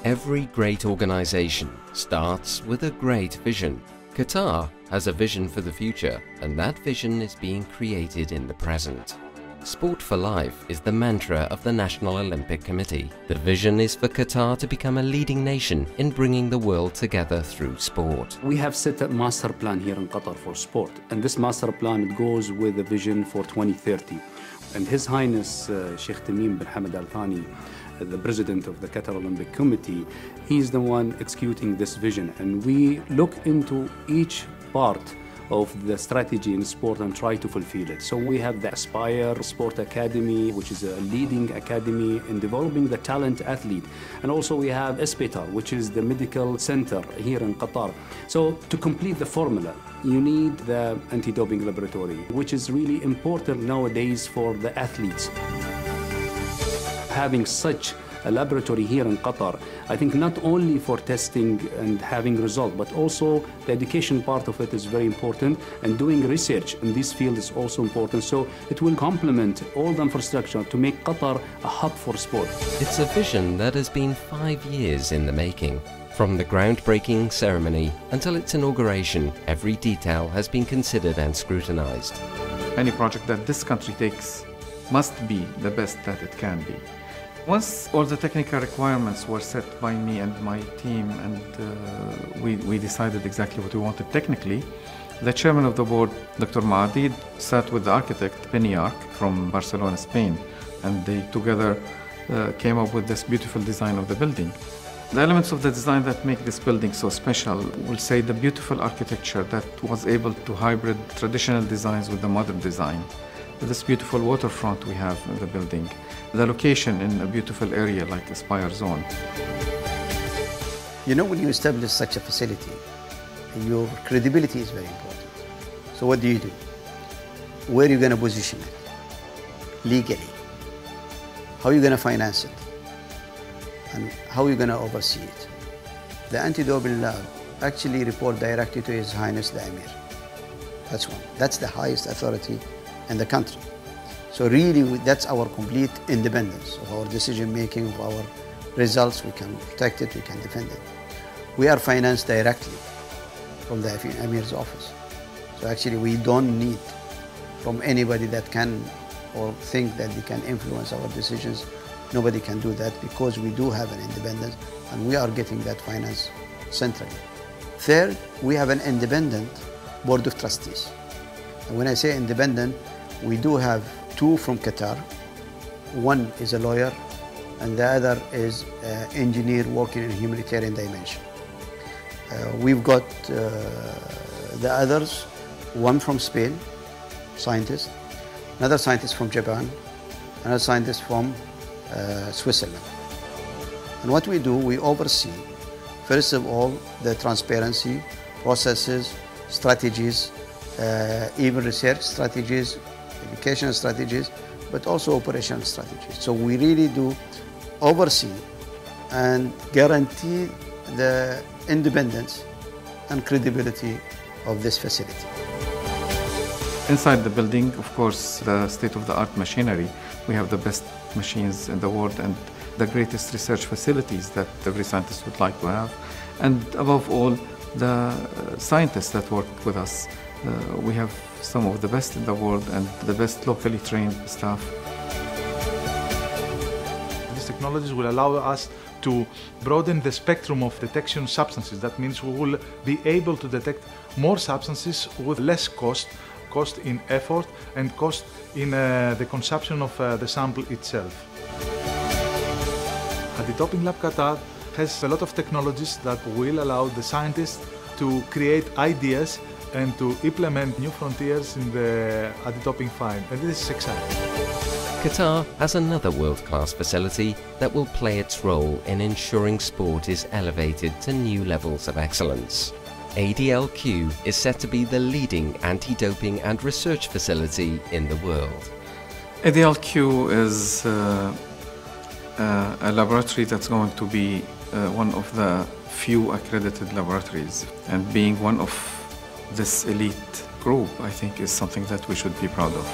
Every great organization starts with a great vision. Qatar has a vision for the future, and that vision is being created in the present. Sport for Life is the mantra of the National Olympic Committee. The vision is for Qatar to become a leading nation in bringing the world together through sport. We have set a master plan here in Qatar for sport, and this master plan, it goes with the vision for 2030. And His Highness Sheikh Tamim bin Hamad Al Thani, the president of the Qatar Olympic Committee, he's the one executing this vision. And we look into each part of the strategy in sport and try to fulfill it. So we have the Aspire Sport Academy, which is a leading academy in developing the talent athlete. And also we have Espital, which is the medical center here in Qatar. So to complete the formula, you need the anti-doping laboratory, which is really important nowadays for the athletes. Having such a laboratory here in Qatar, I think not only for testing and having results, but also the education part of it is very important, and doing research in this field is also important. So it will complement all the infrastructure to make Qatar a hub for sport. It's a vision that has been 5 years in the making. From the groundbreaking ceremony until its inauguration, every detail has been considered and scrutinized. Any project that this country takes must be the best that it can be. Once all the technical requirements were set by me and my team, and we decided exactly what we wanted technically, the chairman of the board, Dr. Maadid, sat with the architect, Peniarc, from Barcelona, Spain, and they together came up with this beautiful design of the building. The elements of the design that make this building so special, will say the beautiful architecture that was able to hybrid traditional designs with the modern design. This beautiful waterfront we have in the building, the location in a beautiful area like Aspire Zone. You know, when you establish such a facility, your credibility is very important. So what do? Where are you going to position it? Legally. How are you going to finance it? And how are you going to oversee it? The anti-doping lab actually report directly to His Highness the Emir. That's one. That's the highest authority in the country. So really, that's our complete independence of our decision-making, of our results. We can protect it, we can defend it. We are financed directly from the Emir's office. So actually, we don't need from anybody that can or think that they can influence our decisions. Nobody can do that because we do have an independence, and we are getting that finance centrally. Third, we have an independent board of trustees. And when I say independent, we do have two from Qatar. One is a lawyer, and the other is an engineer working in a humanitarian dimension. We've got the others, one from Spain, scientist, another scientist from Japan, another scientist from Switzerland. And what we do, we oversee, first of all, the transparency, processes, strategies, even research strategies, educational strategies, but also operational strategies. So we really do oversee and guarantee the independence and credibility of this facility. Inside the building, of course, the state-of-the-art machinery. We have the best machines in the world and the greatest research facilities that every scientist would like to have. And above all, the scientists that work with us. We have some of the best in the world and the best locally trained staff. These technologies will allow us to broaden the spectrum of detection substances. That means we will be able to detect more substances with less cost in effort and cost in the consumption of the sample itself. Anti-Doping Lab Qatar has a lot of technologies that will allow the scientists to create ideas and to implement new frontiers in the anti-doping fight, and this is exciting. Qatar has another world-class facility that will play its role in ensuring sport is elevated to new levels of excellence. ADLQ is set to be the leading anti-doping and research facility in the world. ADLQ is a laboratory that's going to be one of the few accredited laboratories, and being one of this elite group, I think, is something that we should be proud of.